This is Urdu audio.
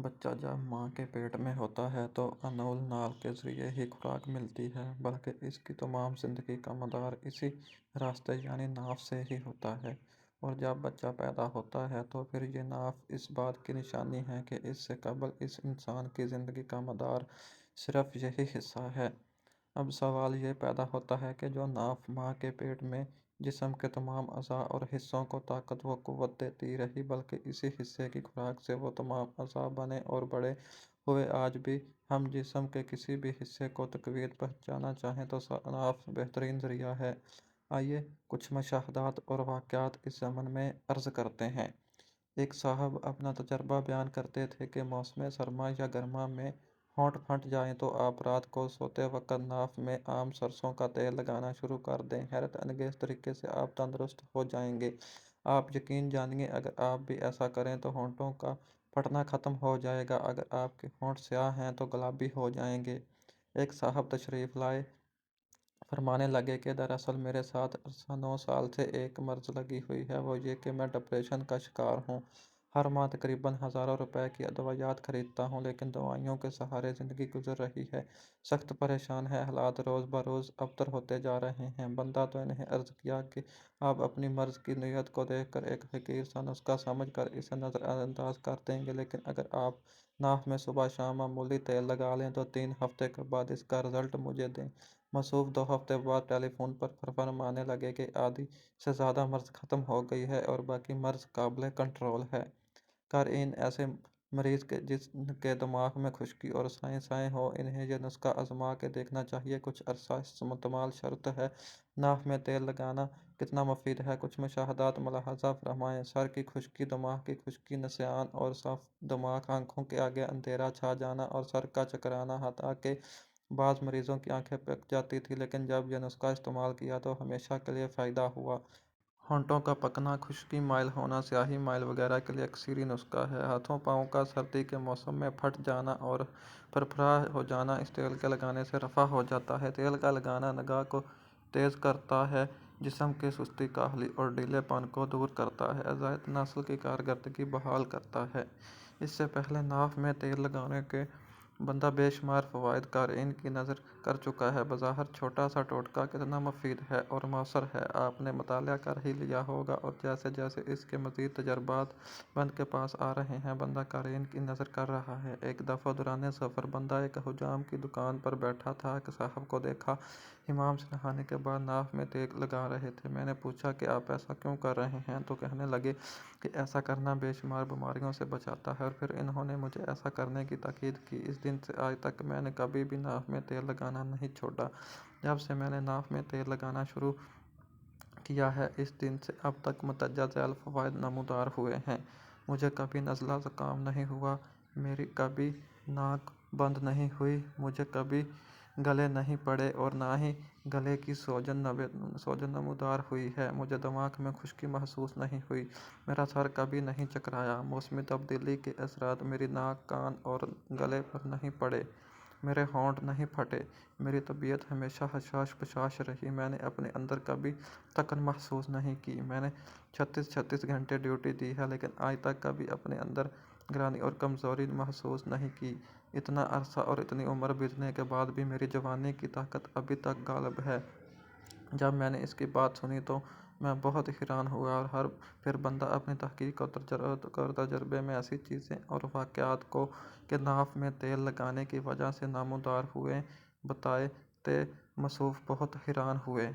بچہ جب ماں کے پیٹ میں ہوتا ہے تو انمول نال کے ذریعے ہی خوراک ملتی ہے، بلکہ اس کی تمام زندگی کا مدار اسی راستے یعنی ناف سے ہی ہوتا ہے۔ اور جب بچہ پیدا ہوتا ہے تو پھر یہ ناف اس بات کی نشانی ہے کہ اس سے قبل اس انسان کی زندگی کا مدار صرف یہی حصہ ہے۔ اب سوال یہ پیدا ہوتا ہے کہ جو ناف ماں کے پیٹ میں جسم کے تمام اعضاء اور حصوں کو طاقت و قوت دیتی رہی، بلکہ اسی حصے کی خوراک سے وہ تمام اعضاء بنے اور بڑے ہوئے، آج بھی ہم جسم کے کسی بھی حصے کو تقویت پہنچانا چاہیں تو ناف بہترین ذریعہ ہے۔ آئیے کچھ مشاہدات اور واقعات اس ضمن میں عرض کرتے ہیں۔ ایک صاحب اپنا تجربہ بیان کرتے تھے کہ موسم سرما یا گرما میں ہونٹ پھٹ جائیں تو آپ رات کو سوتے وقت ناف میں عام سرسوں کا تیل لگانا شروع کر دیں، حیرت انگیز طریقے سے آپ تندرست ہو جائیں گے۔ آپ یقین جانیے اگر آپ بھی ایسا کریں تو ہونٹوں کا پھٹنا ختم ہو جائے گا، اگر آپ کے ہونٹ سیاہ ہیں تو گلابی ہو جائیں گے۔ ایک صاحب تشریف لائے فرمانے لگے کہ دراصل میرے ساتھ عرصہ 9 سال سے ایک مرض لگی ہوئی ہے، وہ یہ کہ میں ڈپریشن کا شکار ہوں۔ ہر ماہ تقریباً ہزاروں روپے کی ادویات خریدتا ہوں، لیکن دوائیوں کے سہارے زندگی گزر رہی ہے۔ سخت پریشان ہے، حالات روز بروز ابتر ہوتے جا رہے ہیں۔ بندہ تو انہیں عرض کیا کہ آپ اپنی مرض کی نیت کو دیکھ کر ایک حقیر سا نسخہ سمجھ کر اسے نظر انداز کر دیں گے، لیکن اگر آپ ناف میں صبح شام معمولی تیل لگا لیں تو 3 ہفتے کے بعد اس کا رزلٹ مجھے دیں۔ موصوف 2 ہفتے بعد ٹیلی فون پر فرمانے لگے کہ آدھی سے زیادہ مرض ختم ہو گئی ہے اور باقی مرض قابل کنٹرول ہے۔ قارئین، ایسے مریض جس کے دماغ میں خشکی اور سائیں سائیں ہو، انہیں یہ نسخہ آزما کے دیکھنا چاہیے۔ کچھ عرصہ متمال شرط ہے۔ ناف میں تیل لگانا کتنا مفید ہے، کچھ مشاہدات ملاحظہ فرمائیں۔ سر کی خشکی، دماغ کی خشکی، نسیان اور صاف دماغ، آنکھوں کے آگے اندھیرا چھا جانا اور سر کا چکرانا، حتیٰ کہ بعض مریضوں کی آنکھیں پک جاتی تھیں، لیکن جب یہ نسخہ استعمال کیا تو ہمیشہ کے لیے فائدہ ہوا۔ ہونٹوں کا پکنا، خشکی، مائل ہونا، سیاہی، مائل وغیرہ کے لیے اکثری نسخہ ہے۔ ہاتھوں پاؤں کا سردی کے موسم میں پھٹ جانا اور پھرپھرا ہو جانا اس تیل کے لگانے سے رفع ہو جاتا ہے۔ تیل کا لگانا نگاہ کو تیز کرتا ہے، جسم کی سستی، کاہلی اور ڈھیلے پن کو دور کرتا ہے، زائد نسل کی کارکردگی بحال کرتا ہے۔ اس سے پہلے ناف میں تیل لگانے کے بندہ بے شمار فوائد قارئین کی نظر کر چکا ہے۔ بظاہر چھوٹا سا ٹوٹکا کتنا مفید ہے اور مؤثر ہے، آپ نے مطالعہ کر ہی لیا ہوگا، اور جیسے جیسے اس کے مزید تجربات بند کے پاس آ رہے ہیں، بندہ قارئین کی نظر کر رہا ہے۔ ایک دفعہ دوران سفر بندہ ایک حجام کی دکان پر بیٹھا تھا، ایک صاحب کو دیکھا، حمام سے نہانے کے بعد ناف میں تیل لگا رہے تھے۔ میں نے پوچھا کہ آپ ایسا کیوں کر رہے ہیں؟ تو کہنے لگے کہ ایسا کرنا بے شمار بیماریوں سے بچاتا ہے، اور پھر انہوں نے مجھے ایسا کرنے کی تاکید کی۔ اس دن سے آج تک میں نے کبھی بھی ناف میں تیل لگانا نہیں چھوڑا۔ جب سے میں نے ناف میں تیل لگانا شروع کیا ہے، اس دن سے اب تک مندرجہ ذیل فوائد نمودار ہوئے ہیں۔ مجھے کبھی نزلہ زکام نہیں ہوا، میری کبھی ناک بند نہیں ہوئی، مجھے کبھی گلے نہیں پڑے اور نہ ہی گلے کی سوجن نمودار ہوئی ہے۔ مجھے دماغ میں خشکی محسوس نہیں ہوئی، میرا سر کبھی نہیں چکرایا، موسمی تبدیلی کے اثرات میری ناک، کان اور گلے پر نہیں پڑے، میرے ہونٹ نہیں پھٹے، میری طبیعت ہمیشہ حشاش بشاش رہی، میں نے اپنے اندر کبھی تھکن محسوس نہیں کی۔ میں نے 36 گھنٹے ڈیوٹی دی ہے، لیکن آج تک کبھی اپنے اندر گرانی اور کمزوری محسوس نہیں کی۔ اتنا عرصہ اور اتنی عمر بیتنے کے بعد بھی میری جوانی کی طاقت ابھی تک غالب ہے۔ جب میں نے اس کی بات سنی تو میں بہت حیران ہوا، اور پھر بندہ اپنی تحقیق اور تجربے میں ایسی چیزیں اور واقعات کو کہ ناف میں تیل لگانے کی وجہ سے نمودار ہوئے بتاتے، موصوف بہت حیران ہوئے۔